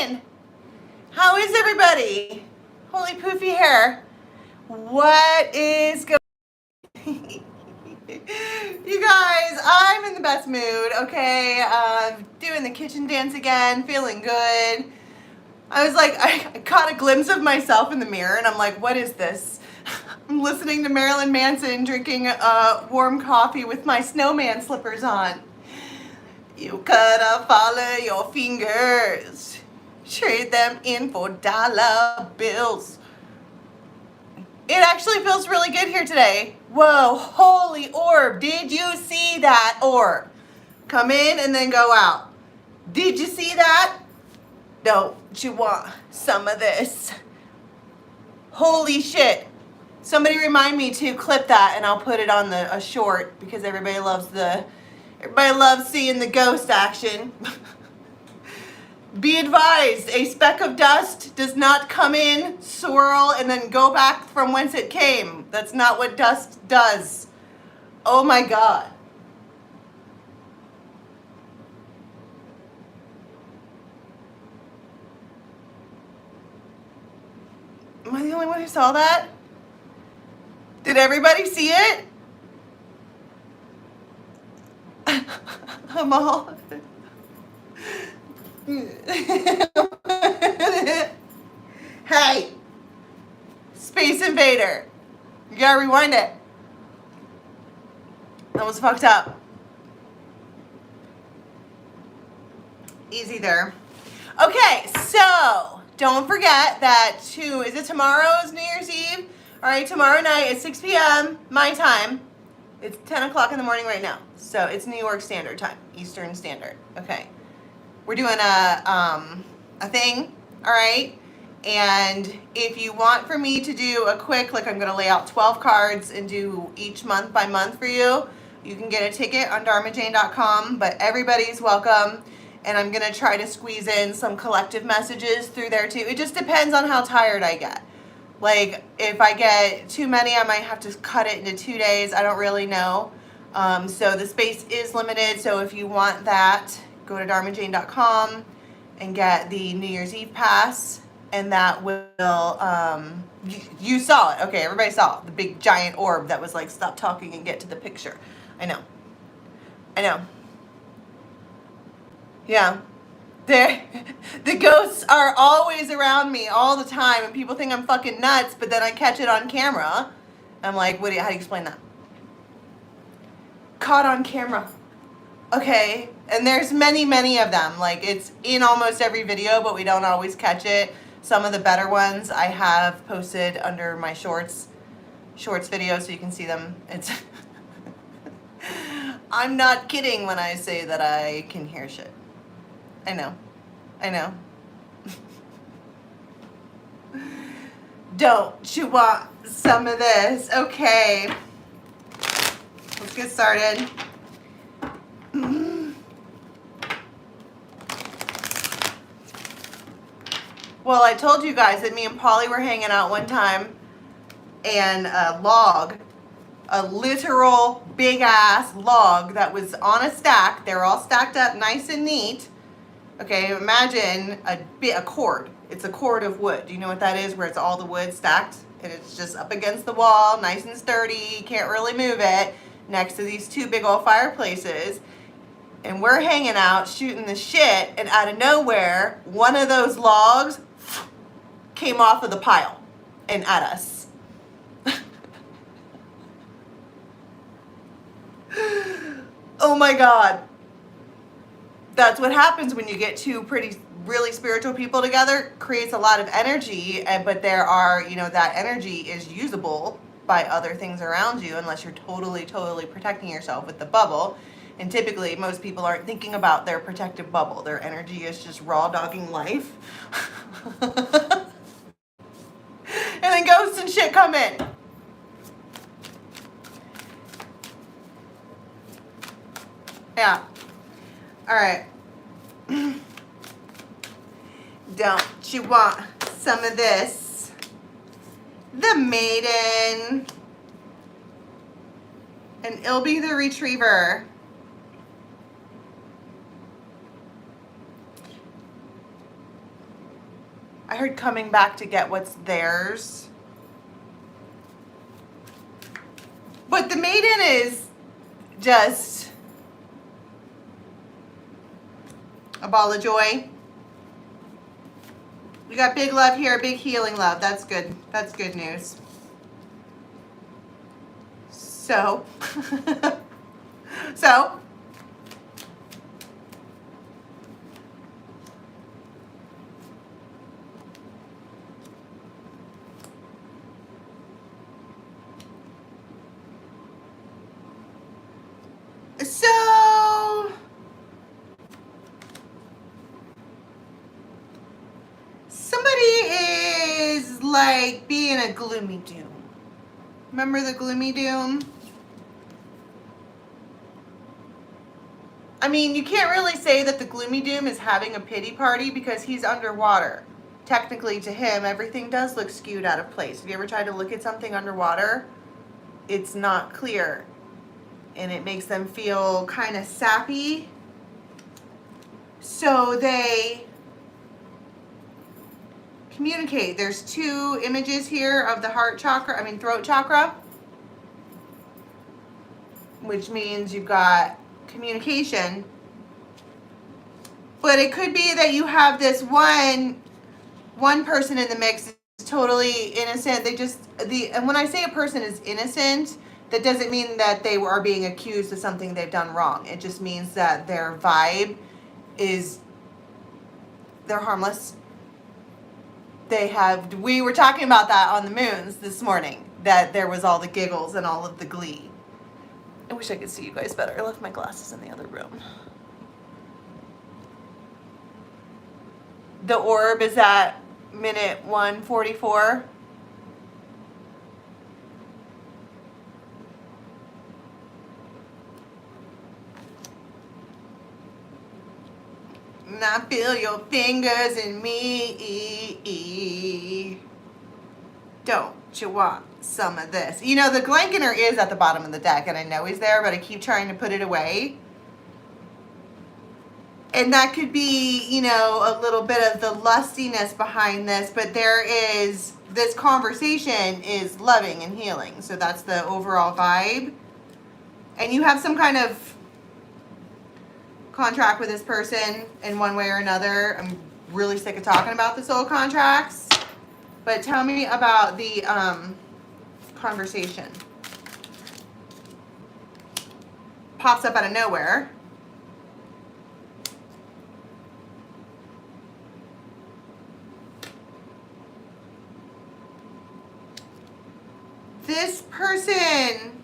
in. How is everybody? Holy poofy hair. What is going on? You guys, I'm in the best mood, okay? Doing the kitchen dance again, feeling good. I was like, I caught a glimpse of myself in the mirror and I'm like, what is this? I'm listening to Marilyn Manson, drinking warm coffee with my snowman slippers on. You gotta follow your fingers. Trade them in for dollar bills. It actually feels really good here today. Whoa, holy orb. Did you see that orb? Come in and then go out. Did you see that? Don't you want some of this? Holy shit. Somebody remind me to clip that and I'll put it on a short because everybody loves seeing the ghost action. Be advised, a speck of dust does not come in, swirl, and then go back from whence it came. That's not what dust does. Oh my God. Am I the only one who saw that? Did everybody see it? I'm all... Hey, Space Invader, you gotta rewind it. That was fucked up. Easy there. Okay, so don't forget that is it tomorrow's New Year's Eve? All right, tomorrow night at 6 p.m. my time. It's 10 o'clock in the morning right now, so it's New York Standard Time, Eastern Standard. Okay. We're doing a thing, all right? And if you want for me to do a quick, like I'm going to lay out 12 cards and do each month by month for you, you can get a ticket on dharmajane.com, but everybody's welcome. And I'm going to try to squeeze in some collective messages through there too. It just depends on how tired I get. Like if I get too many, I might have to cut it into 2 days. I don't really know. So the space is limited. So if you want that, go to dharmajane.com and get the New Year's Eve pass, and that will, you saw it. Okay, everybody saw it. The big giant orb that was like, stop talking and get to the picture. I know. Yeah. The ghosts are always around me all the time, and people think I'm fucking nuts, but then I catch it on camera. I'm like, how do you explain that? Caught on camera. Okay, and there's many of them. Like, it's in almost every video, but we don't always catch it. Some of the better ones I have posted under my shorts video, so you can see them. It's I'm not kidding when I say that I can hear shit. I know. Don't you want some of this? Okay, let's get started. Well, I told you guys that me and Polly were hanging out one time, and a log, a literal big ass log that was on a stack. They were all stacked up nice and neat. Okay, imagine a cord. It's a cord of wood. Do you know what that is? Where it's all the wood stacked and it's just up against the wall, nice and sturdy. You can't really move it. Next to these two big old fireplaces. And we're hanging out, shooting the shit, and out of nowhere, one of those logs came off of the pile and at us. Oh my God. That's what happens when you get two really spiritual people together. Creates a lot of energy, but there are, that energy is usable by other things around you unless you're totally protecting yourself with the bubble. And typically, most people aren't thinking about their protective bubble. Their energy is just raw dogging life. And then ghosts and shit come in. Yeah. All right. Don't you want some of this? The Maiden. And Ilby the Retriever. I heard coming back to get what's theirs. But the maiden is just a ball of joy. We got big love here, big healing love. That's good. That's good news. So, so, somebody is like being a gloomy doom. Remember the gloomy doom? I mean, you can't really say that the gloomy doom is having a pity party because he's underwater. Technically, to him, everything does look skewed out of place. Have you ever tried to look at something underwater? It's not clear. And it makes them feel kind of sappy. So they communicate. There's two images here of the throat chakra, which means you've got communication. But it could be that you have this one person in the mix is totally innocent. And when I say a person is innocent, that doesn't mean that they are being accused of something they've done wrong. It just means that their vibe is, they're harmless. We were talking about that on the moons this morning, that there was all the giggles and all of the glee. I wish I could see you guys better. I left my glasses in the other room. The orb is at minute 1:44. And I feel your fingers in me. Don't you want some of this? You know, the Glenkener is at the bottom of the deck, and I know he's there, but I keep trying to put it away. And that could be, you know, a little bit of the lustiness behind this, but this conversation is loving and healing. So that's the overall vibe. And you have some kind of contract with this person in one way or another. I'm really sick of talking about the soul contracts. But tell me about the conversation. Pops up out of nowhere. This person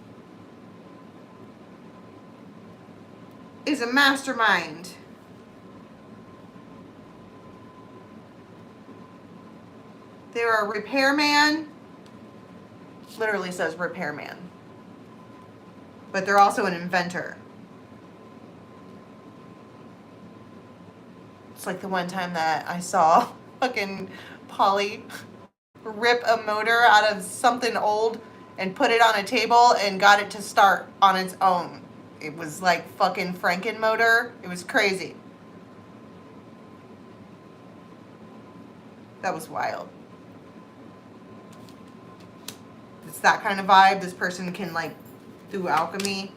is a mastermind. They're a repairman. Literally says repairman. But they're also an inventor. It's like the one time that I saw fucking Polly rip a motor out of something old and put it on a table and got it to start on its own. It was like fucking Frankenmotor. It was crazy. That was wild. It's that kind of vibe. This person can, like, do alchemy.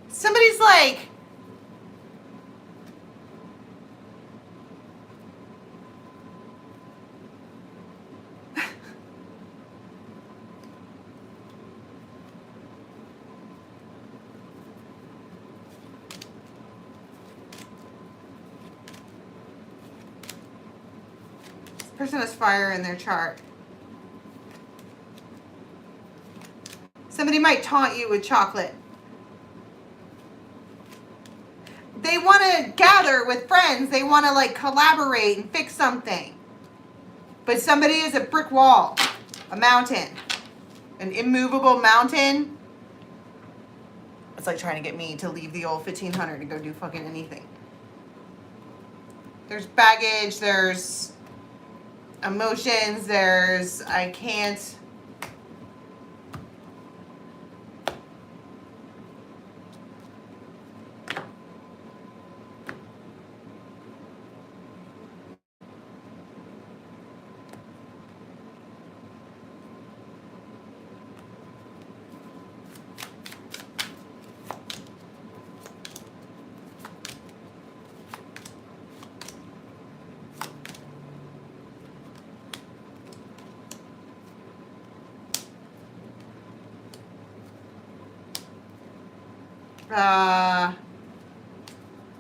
Somebody's like, this person has fire in their chart. Somebody might taunt you with chocolate. they want to gather with friends. They want to like collaborate and fix something. But somebody is a brick wall, a mountain, an immovable mountain. It's like trying to get me to leave the old 1500 to go do fucking anything. There's baggage, there's emotions, there's I can't.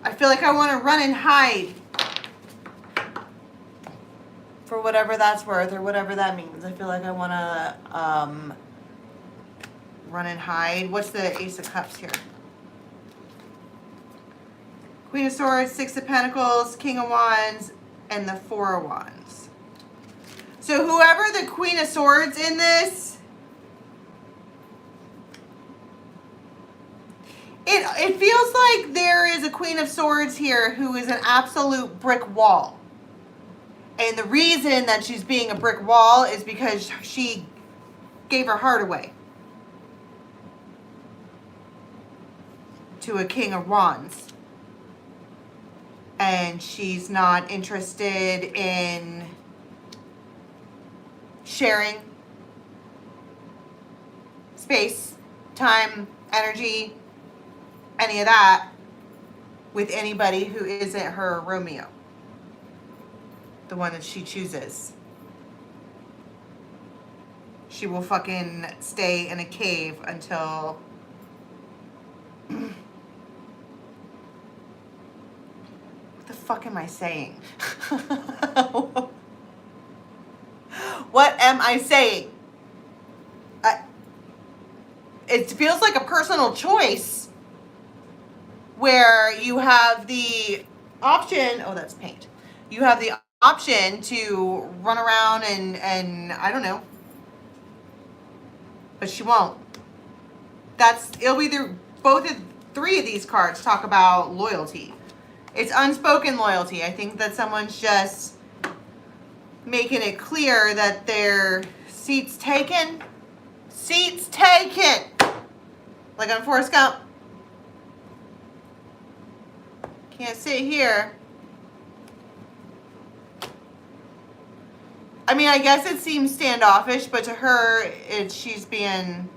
I feel like I want to run and hide for whatever that's worth or whatever that means. I feel like I want to run and hide. What's the Ace of Cups here? Queen of Swords, Six of Pentacles, King of Wands, and the Four of Wands. So whoever the Queen of Swords in this, it feels like there is a Queen of Swords here who is an absolute brick wall. And the reason that she's being a brick wall is because she gave her heart away to a King of Wands. And she's not interested in sharing space, time, energy, any of that with anybody who isn't her Romeo, the one that she chooses. She will fucking stay in a cave until what the fuck am I saying? What am I saying? It feels like a personal choice where you have the option, oh, that's paint. You have the option to run around and I don't know, but she won't. It'll be three of these cards talk about loyalty. It's unspoken loyalty. I think that someone's just making it clear that their seat's taken. Seats taken. Like on Forrest Gump. Can't sit here. I mean, I guess it seems standoffish, but to her, she's being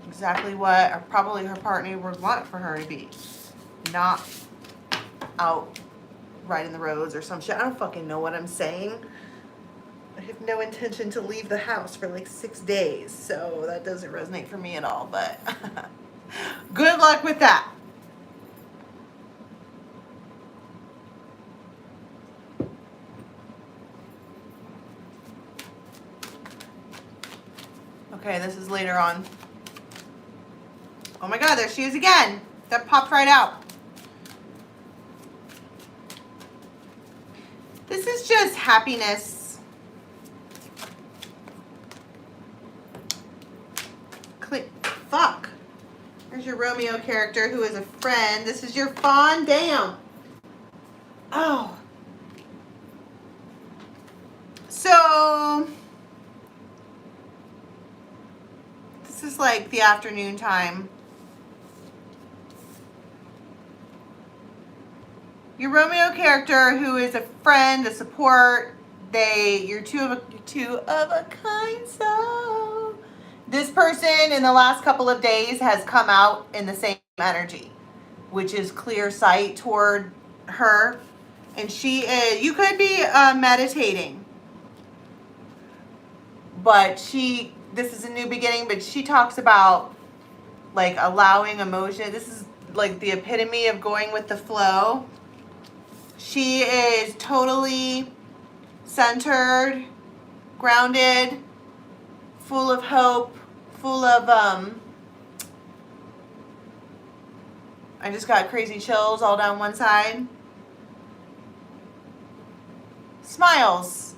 exactly what probably her partner would want for her to be. Not out riding the roads or some shit. I don't fucking know what I'm saying. I have no intention to leave the house for like 6 days, so that doesn't resonate for me at all, but good luck with that. Okay, this is later on. Oh my God, there she is again. That popped right out. This is just happiness. Fuck. There's your Romeo character who is a friend. This is your fawn. Damn. Oh. So, this is like the afternoon time. Your Romeo character who is a friend, a support. You're two of a kind soul. This person in the last couple of days has come out in the same energy, which is clear sight toward her. And you could be meditating, but this is a new beginning, but she talks about like allowing emotion. This is like the epitome of going with the flow. She is totally centered, grounded, full of hope, full of, I just got crazy chills all down one side. Smiles.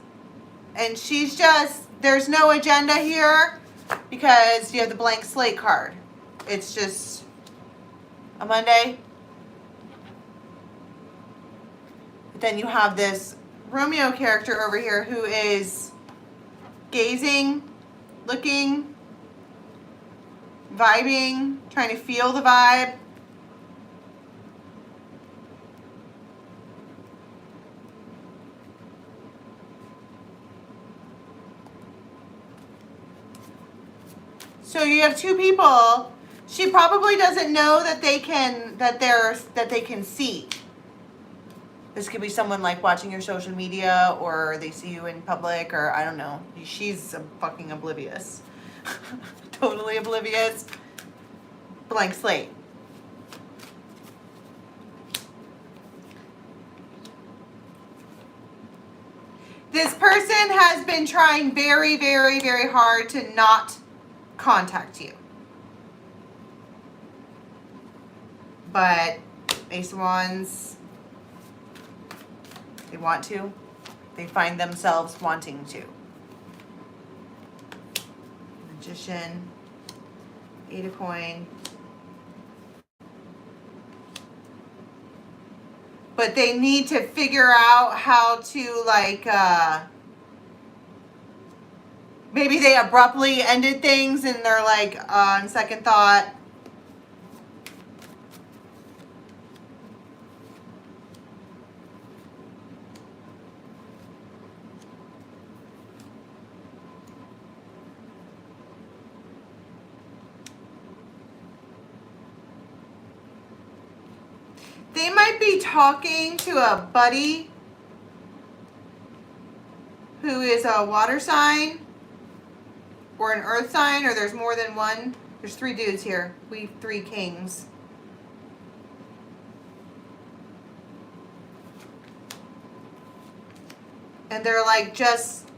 And she's just, there's no agenda here because you have the blank slate card. It's just a Monday. But then you have this Romeo character over here who is gazing, looking, vibing, trying to feel the vibe. So you have two people. She probably doesn't know that they can see. This could be someone like watching your social media, or they see you in public, or I don't know. She's fucking oblivious. Totally oblivious. Blank slate. This person has been trying very, very, very hard to not contact you. But Ace of Wands, they want to. They find themselves wanting to. Magician, Eight of Coin. But they need to figure out how to, like, maybe they abruptly ended things and they're like, on second thought. They might be talking to a buddy who is a water sign or an earth sign, or there's more than one. There's three dudes here. We three kings. And they're like just,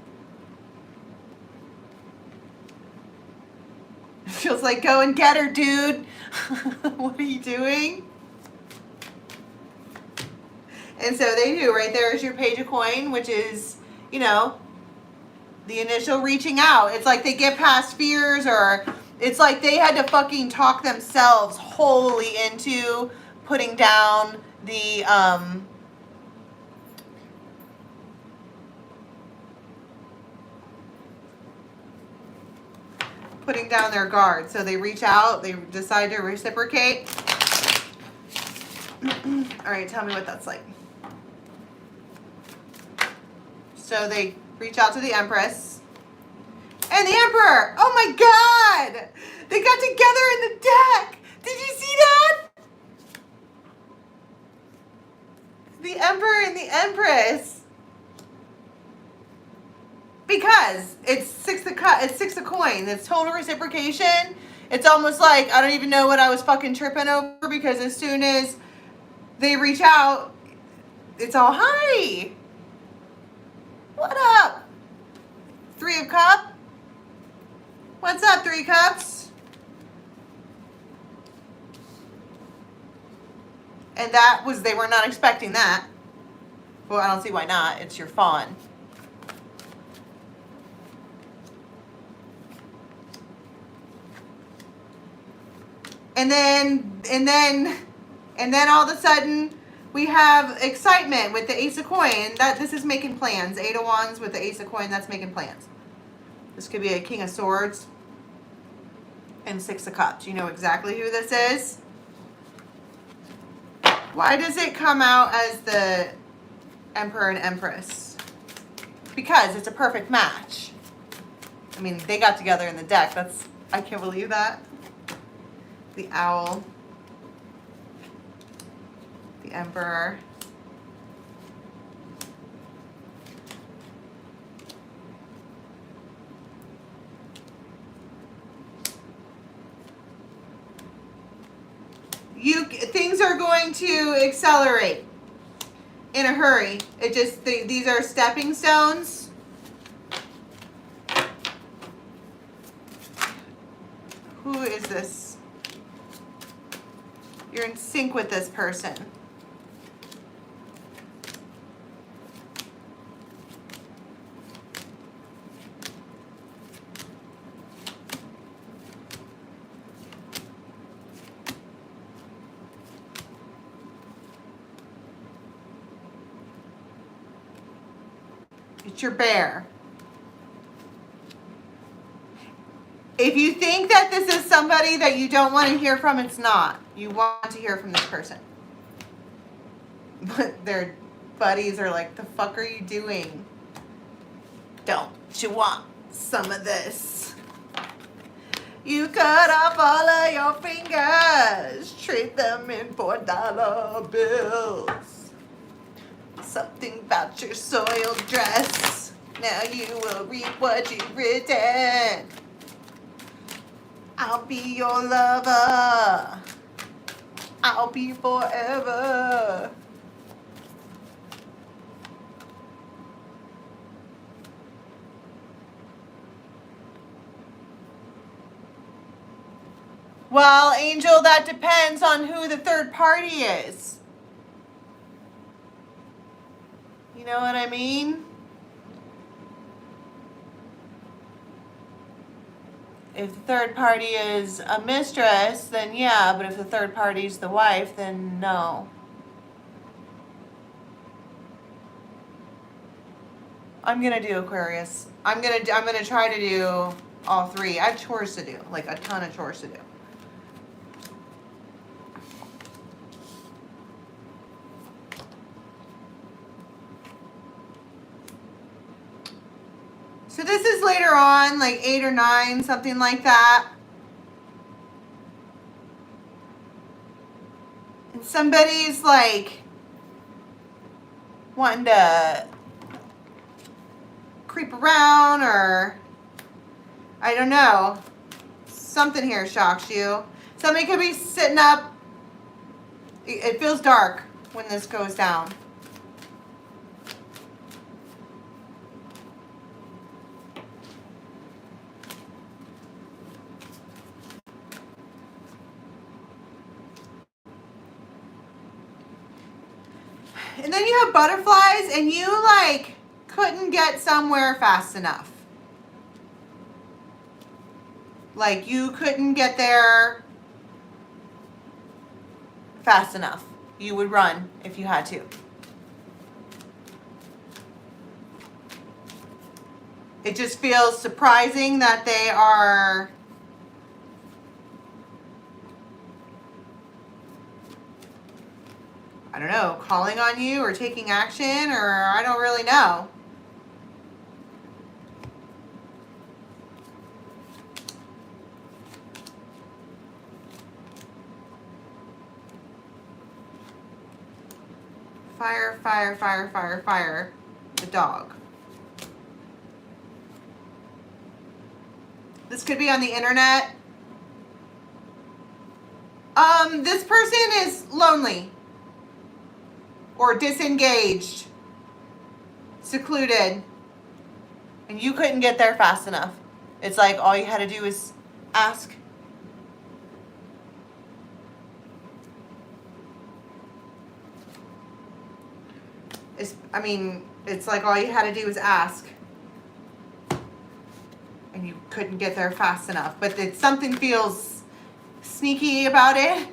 feels like go and get her, dude. What are you doing? And so they do. Right there is your Page of Coin, which is, you know, the initial reaching out. It's like they get past fears, or it's like they had to fucking talk themselves wholly into putting down the, putting down their guard. So they reach out, they decide to reciprocate. All right, tell me what that's like. So they reach out to the Empress and the Emperor. Oh my God! They got together in the deck. Did you see that? The Emperor and the Empress. Because it's six of coin. It's total reciprocation. It's almost like I don't even know what I was fucking tripping over, because as soon as they reach out, it's all hi. What up? Three of Cups. What's up, Three Cups? And that was, they were not expecting that. Well, I don't see why not. It's your fawn. And then all of a sudden, we have excitement with the Ace of Coin. That this is making plans. Eight of Wands with the Ace of Coin, that's making plans. This could be a King of Swords and Six of Cups. You know exactly who this is. Why does it come out as the Emperor and Empress? Because it's a perfect match. I mean, they got together in the deck. That's, I can't believe that. The Owl. The Emperor. Things are going to accelerate in a hurry. It just, these are stepping stones. is this? You're in sync with this person. It's your bear. If you think that this is somebody that you don't want to hear from, it's not. You want to hear from this person. But their buddies are like, the fuck are you doing? Don't you want some of this? You cut off all of your fingers, trade them in $4 bills. Something about your soiled dress. Now you will reap what you've written. I'll be your lover. I'll be forever. Well, Angel, that depends on who the third party is. You know what I mean? If the third party is a mistress, then yeah, but if the third party is the wife, then no. I'm gonna do Aquarius. I'm gonna try to do all three. I have chores to do, like a ton of chores to do. So this is later on, like 8 or 9, something like that. And somebody's like wanting to creep around, or I don't know. Something here shocks you. Somebody could be sitting up. It feels dark when this goes down. And then you have butterflies, and you like couldn't get somewhere fast enough. Like you couldn't get there fast enough. You would run if you had to. It just feels surprising that they are I don't know, calling on you or taking action, or I don't really know. Fire, fire, fire, fire, fire. The dog. This could be on the internet. This person is lonely. Or disengaged, secluded, and you couldn't get there fast enough. It's like all you had to do was ask. It's like all you had to do was ask, and you couldn't get there fast enough. But something feels sneaky about it.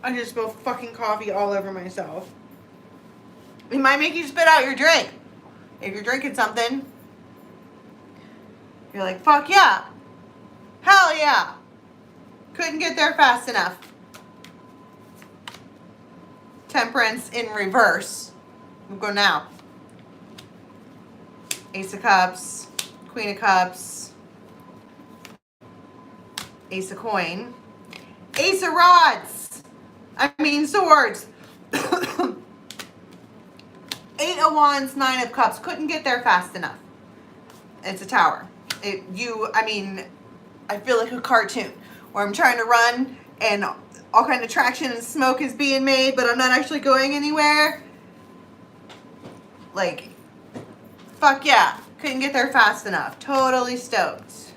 I just spilled fucking coffee all over myself. It might make you spit out your drink. If you're drinking something, you're like, fuck yeah. Hell yeah. Couldn't get there fast enough. Temperance in reverse. We'll go now. Ace of Cups, Queen of Cups, Ace of Coin, Ace of Rods. Swords. 8 of Wands, 9 of Cups. Couldn't get there fast enough. It's a tower. I feel like a cartoon where I'm trying to run and all kind of traction and smoke is being made, but I'm not actually going anywhere. Like, fuck yeah. Couldn't get there fast enough. Totally stoked.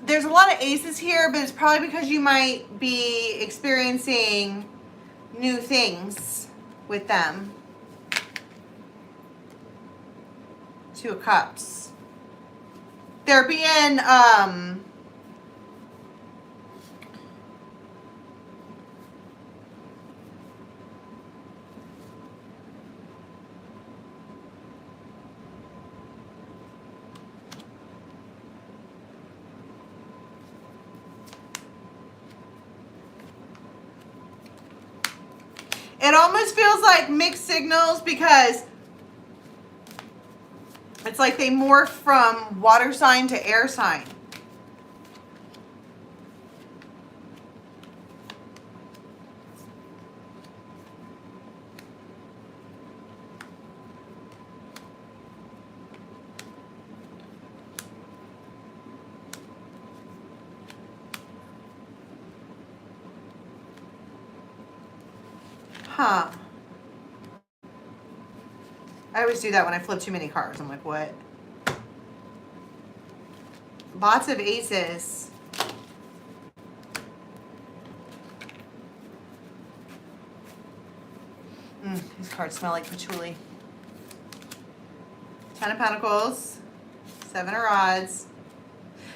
There's a lot of aces here, but it's probably because you might be experiencing new things with them. Two of Cups. They're being, it almost feels like mixed signals because it's like they morph from water sign to air sign. Huh. I always do that when I flip too many cards. I'm like, what? Lots of aces. These cards smell like patchouli. 10 of Pentacles. 7 of Rods.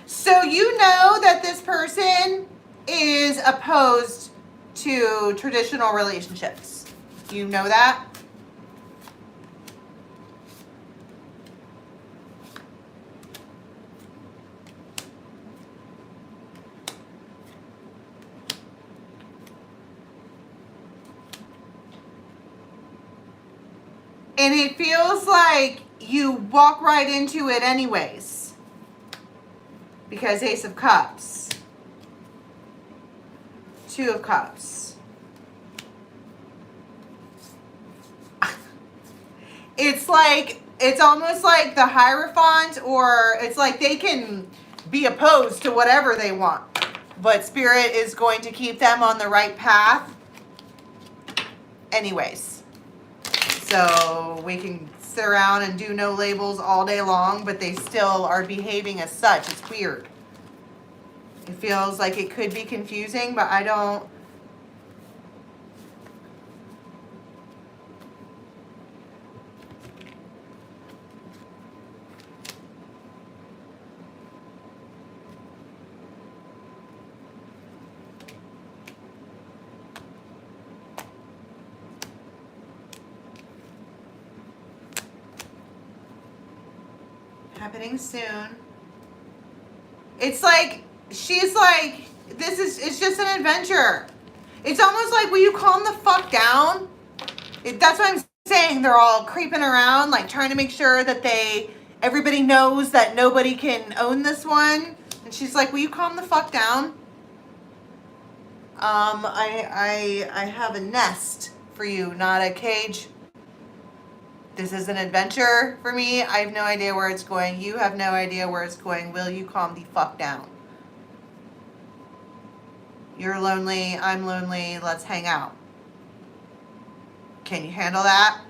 So you know that this person is opposed to traditional relationships. You know that? And it feels like you walk right into it anyways. Because Ace of Cups. 2 of Cups. It's like, it's almost like the Hierophant, or it's like they can be opposed to whatever they want. But Spirit is going to keep them on the right path anyways. So we can sit around and do no labels all day long, but they still are behaving as such. It's weird. It feels like it could be confusing, but I don't. Happening soon. It's like, she's like, it's just an adventure. It's almost like, will you calm the fuck down? That's what I'm saying. They're all creeping around, like trying to make sure that everybody knows that nobody can own this one. And she's like, will you calm the fuck down? I have a nest for you, not a cage. This is an adventure for me. I have no idea where it's going. You have no idea where it's going. Will you calm the fuck down? You're lonely. I'm lonely. Let's hang out. Can you handle that?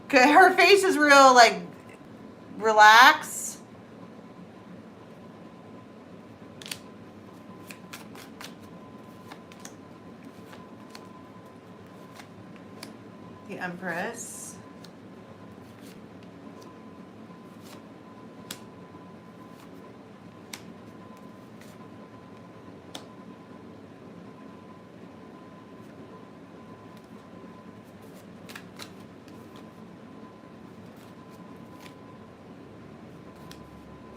Okay, her face is real, like, relax. The Empress.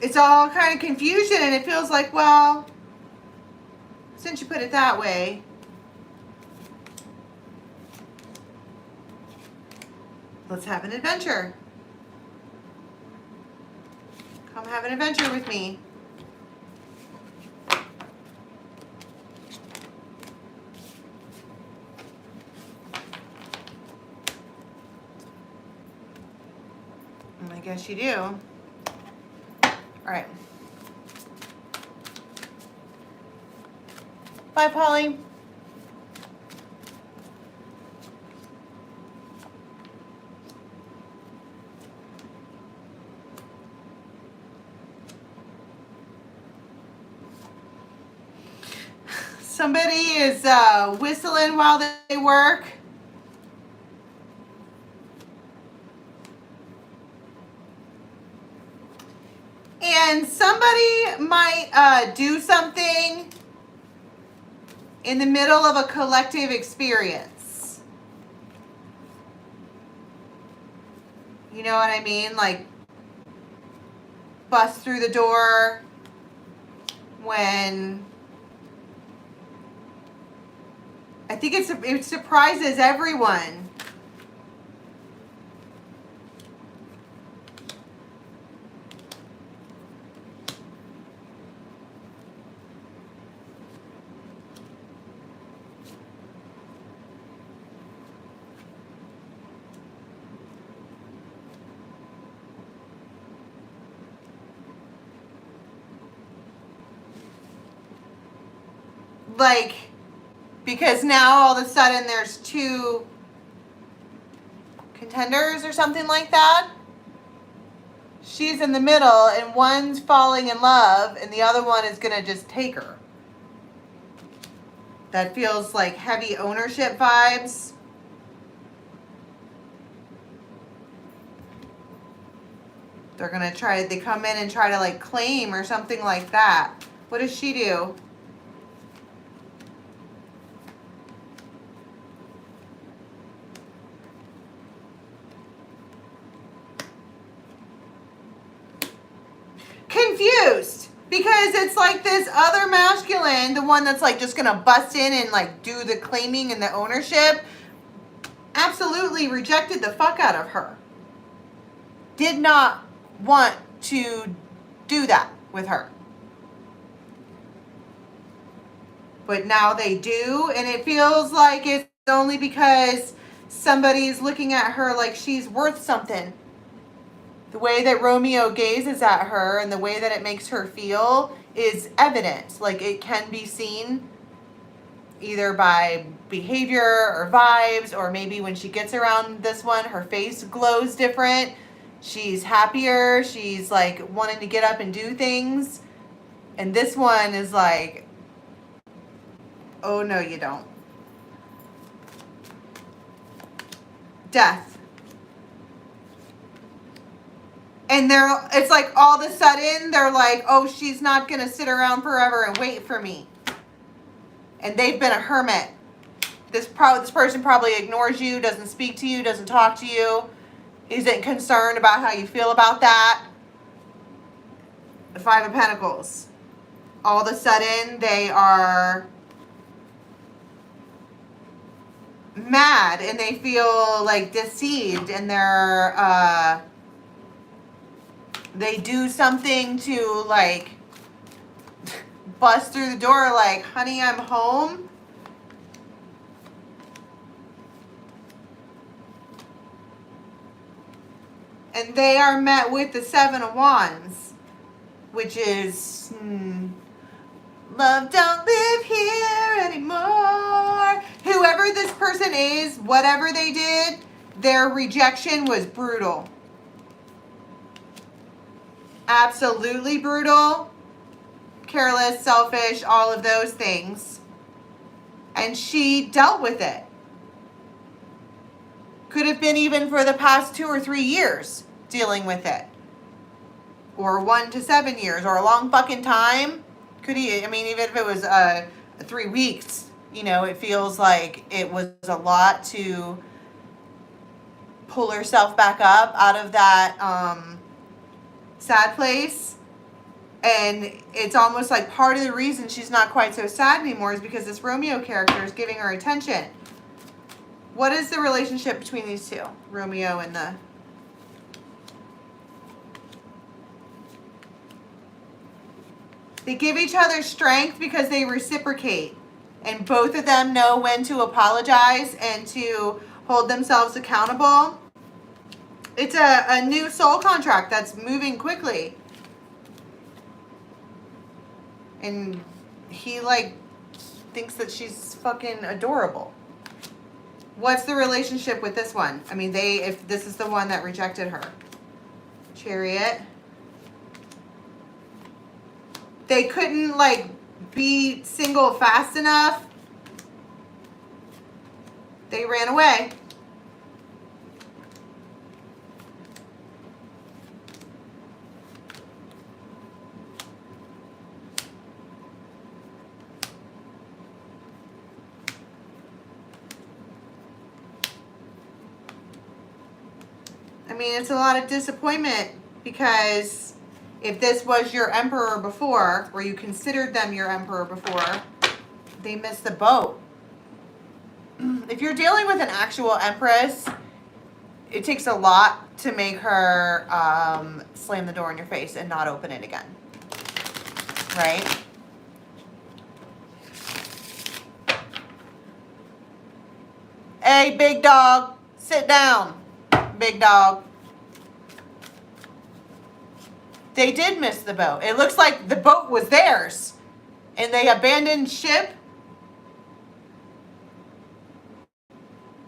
It's all kind of confusion, and it feels like, well, since you put it that way, let's have an adventure. Come have an adventure with me. Guess you do. All right. Bye, Polly. Somebody is whistling while they work. And somebody might do something in the middle of a collective experience. You know what I mean? Like, bust through the door when... I think it surprises everyone. Like, because now all of a sudden there's two contenders or something like that. She's in the middle and one's falling in love and the other one is going to just take her. That feels like heavy ownership vibes. They're going to try, they come in and try to like claim or something like that. What does she do? Confused, because it's like this other masculine, the one that's like just gonna bust in and like do the claiming and the ownership, absolutely rejected the fuck out of her. Did not want to do that with her. But now they do, and it feels like it's only because somebody's looking at her like she's worth something. The way that Romeo gazes at her and the way that it makes her feel is evident. Like, it can be seen either by behavior or vibes, or maybe when she gets around this one, her face glows different. She's happier. She's like wanting to get up and do things. And this one is like, oh no, you don't. Death. And it's like all of a sudden they're like, oh, she's not going to sit around forever and wait for me. And they've been a hermit. This person probably ignores you, doesn't speak to you, doesn't talk to you, isn't concerned about how you feel about that. The Five of Pentacles. All of a sudden they are mad and they feel like deceived, and they do something to like bust through the door like, honey, I'm home. And they are met with the Seven of Wands, which is love don't live here anymore. Whoever this person is, whatever they did, their rejection was brutal. Absolutely brutal, careless, selfish, all of those things. And she dealt with it. Could have been even for the past 2 or 3 years dealing with it. Or 1 to 7 years, or a long fucking time. Even if it was 3 weeks, it feels like it was a lot to pull herself back up out of that sad place. And it's almost like part of the reason she's not quite so sad anymore is because this Romeo character is giving her attention. What is the relationship between these two? Romeo and the... They give each other strength because they reciprocate. And both of them know when to apologize and to hold themselves accountable. It's a new soul contract that's moving quickly. And he, like, thinks that she's fucking adorable. What's the relationship with this one? I mean, if this is the one that rejected her. Chariot. They couldn't, like, be single fast enough. They ran away. I mean, it's a lot of disappointment because if this was your emperor before, or you considered them your emperor before, they missed the boat. If you're dealing with an actual empress, it takes a lot to make her slam the door in your face and not open it again. Right? Hey, big dog, sit down. Big dog. They did miss the boat. It looks like the boat was theirs and they abandoned ship.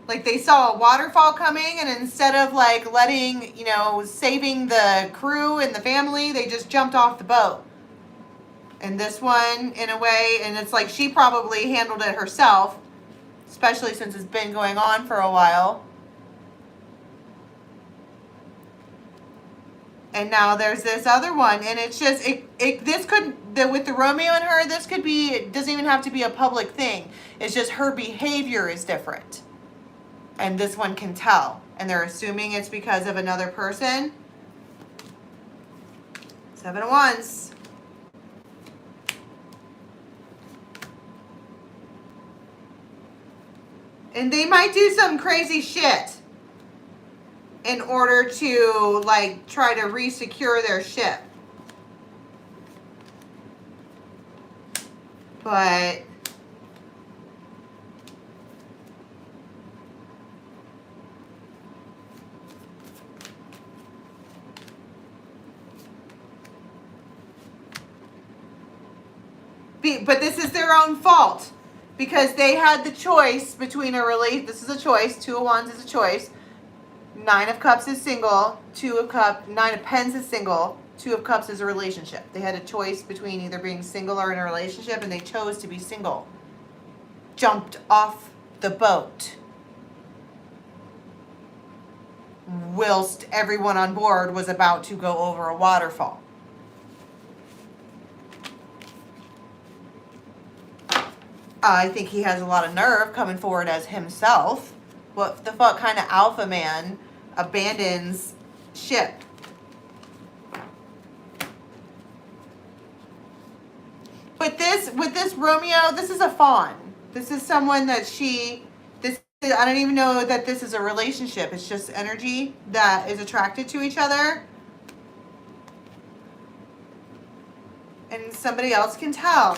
Like they saw a waterfall coming and instead of like letting, you know, saving the crew and the family, they just jumped off the boat. And this one, in a way, and it's like she probably handled it herself, especially since it's been going on for a while. And now there's this other one, and it's just, with the Romeo and her, this could be, it doesn't even have to be a public thing. It's just her behavior is different. And this one can tell. And they're assuming it's because of another person. 7 of Wands. And they might do some crazy shit in order to, like, try to re-secure their ship. But this is their own fault because they had the choice between this is a choice, 2 of Wands is a choice. 9 of Cups is single, 9 of Pens is single, 2 of Cups is a relationship. They had a choice between either being single or in a relationship, and they chose to be single. Jumped off the boat. Whilst everyone on board was about to go over a waterfall. I think he has a lot of nerve coming forward as himself. What the fuck kind of alpha man abandons ship? But with this Romeo, this is a fawn. This is someone that I don't even know that this is a relationship. It's just energy that is attracted to each other. And somebody else can tell.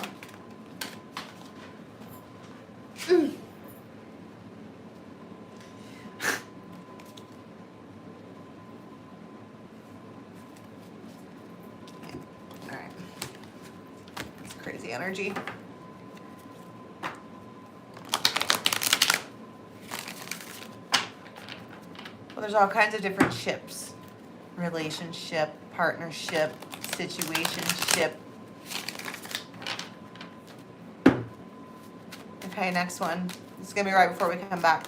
Crazy energy. Well, there's all kinds of different ships. Relationship, partnership, situationship. Okay, next one. This is going to be right before we come back.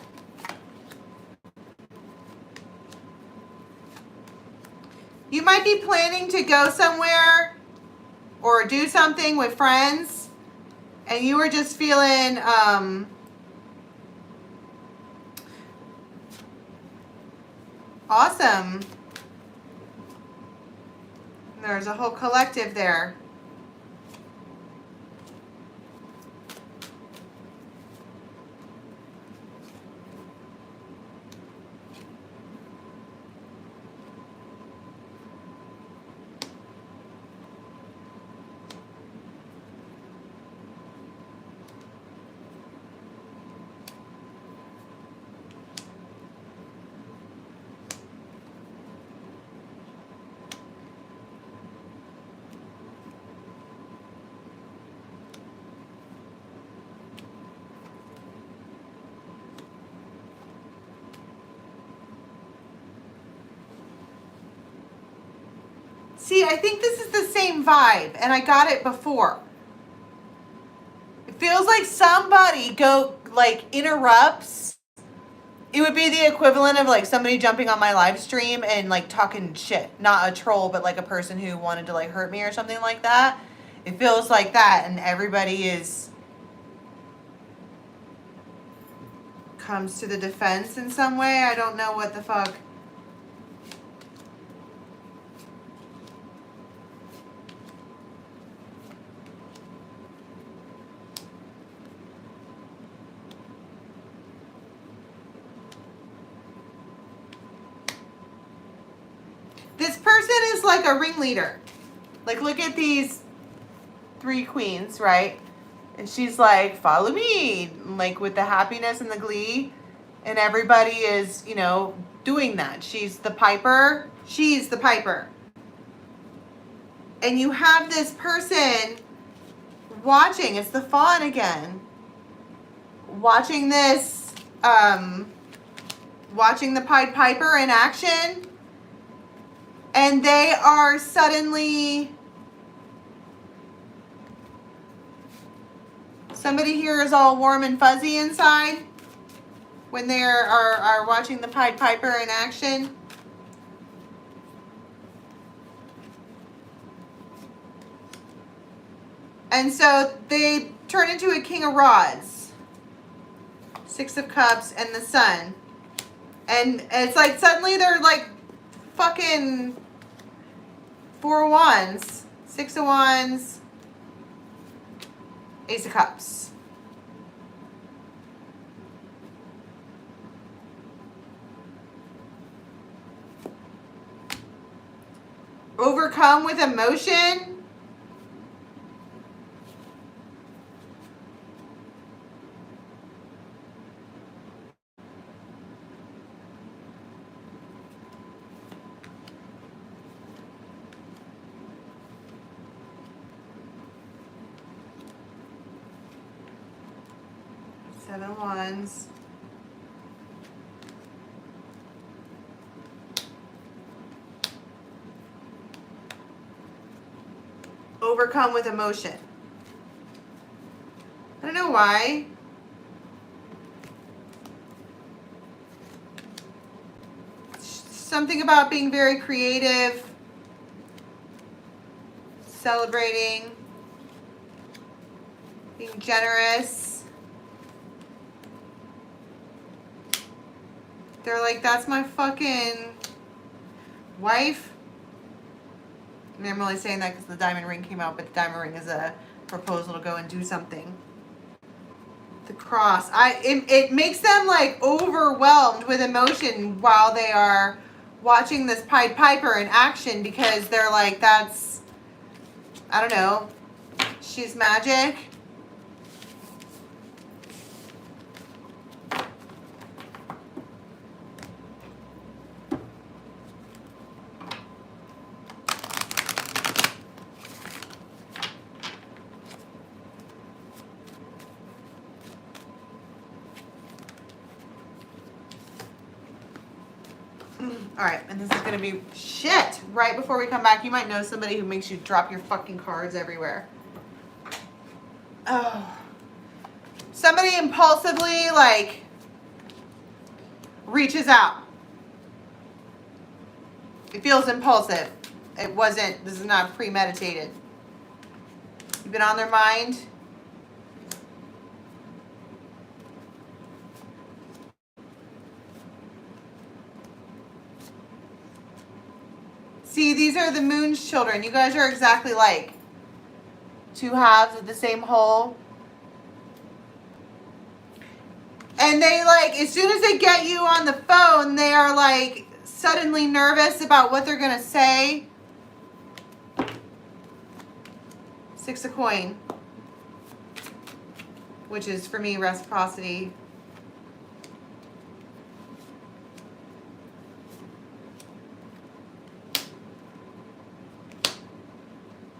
You might be planning to go somewhere or do something with friends, and you were just feeling awesome. There's a whole collective there. See, I think this is the same vibe, and I got it before. It feels like somebody interrupts. It would be the equivalent of like somebody jumping on my live stream and like talking shit. Not a troll, but like a person who wanted to like hurt me or something like that. It feels like that, and everybody comes to the defense in some way. I don't know what the fuck. This person is like a ringleader. Like, look at these 3 queens, right? And she's like, follow me, like with the happiness and the glee. And everybody is, you know, doing that. She's the piper. She's the piper. And you have this person watching. It's the fawn again. Watching this, watching the Pied Piper in action. And they are suddenly, somebody here is all warm and fuzzy inside when they are watching the Pied Piper in action. And so they turn into a King of Rods, 6 of Cups, and the Sun. And it's like suddenly they're like fucking 4 of Wands, 6 of Wands, Ace of Cups. Overcome with emotion. Seven of Wands. Overcome with emotion. I don't know why. Something about being very creative, celebrating, being generous. They're like, that's my fucking wife. I mean, I'm only saying that because the diamond ring came out, but the diamond ring is a proposal to go and do something. The cross. It makes them like overwhelmed with emotion while they are watching this Pied Piper in action, because they're like, that's, I don't know, she's magic. All right, and this is gonna be shit. Right before we come back, you might know somebody who makes you drop your fucking cards everywhere. Oh, somebody impulsively like reaches out. It feels impulsive. It wasn't. This is not premeditated. You've been on their mind. See, these are the moon's children. You guys are exactly like 2 halves of the same whole. And they like, as soon as they get you on the phone, they are like suddenly nervous about what they're going to say. 6 of coin, which is for me reciprocity.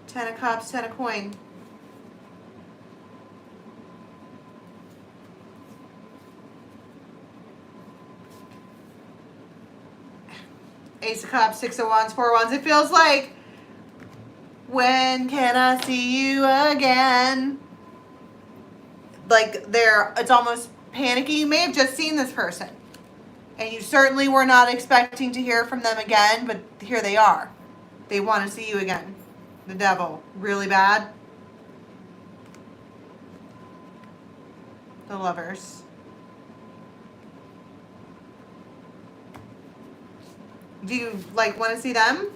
Ten of cups, 10 of coin. Ace of cups, 6 of wands, 4 of wands. It feels like When can I see you again? Like it's almost panicky. You may have just seen this person. And you certainly were not expecting to hear from them again, but here they are. They want to see you again. The devil. Really bad. The Lovers. Do you like want to see them?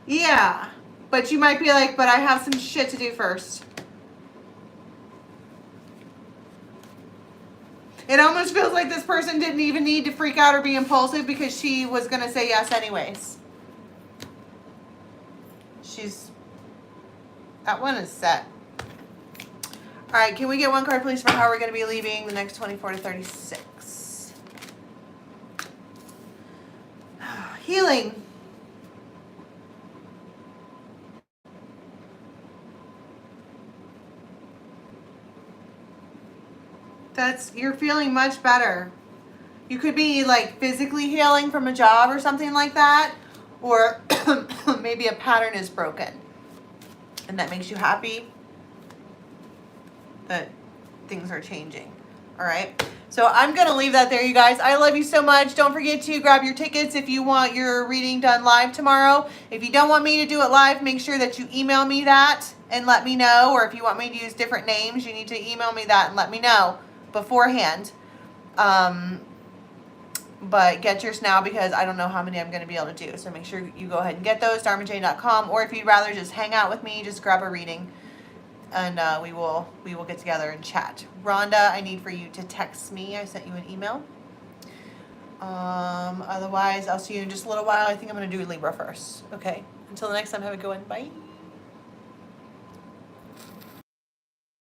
Yeah. But you might be like, but I have some shit to do first. It almost feels like this person didn't even need to freak out or be impulsive because she was going to say yes anyways. That one is set. All right, can we get one card, please, for how we're going to be leaving the next 24 to 36? Healing. You're feeling much better. You could be like physically healing from a job or something like that, or maybe a pattern is broken and that makes you happy that things are changing. All right. So I'm going to leave that there, you guys. I love you so much. Don't forget to grab your tickets if you want your reading done live tomorrow. If you don't want me to do it live, make sure that you email me that and let me know. Or if you want me to use different names, you need to email me that and let me know beforehand. But get yours now because I don't know how many I'm going to be able to do. So make sure you go ahead and get those, dharmajane.com. Or if you'd rather just hang out with me, just grab a reading. And we will get together and chat. Rhonda, I need for you to text me. I sent you an email. Otherwise, I'll see you in just a little while. I think I'm going to do Libra first. Okay. Until the next time, have a good one. Bye.